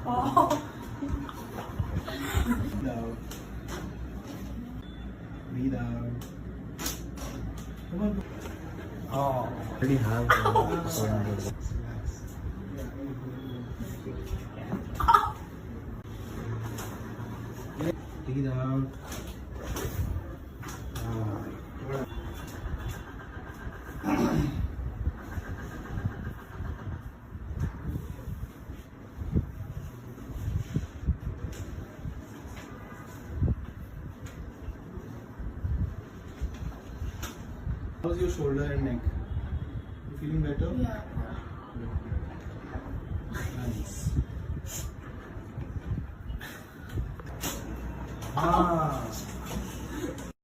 Oh. Breathe out. Breathe out. Come on. Oh. Already have Relax. Breathe out. How's your shoulder and neck? You feeling better? Yeah. Nice. Ah.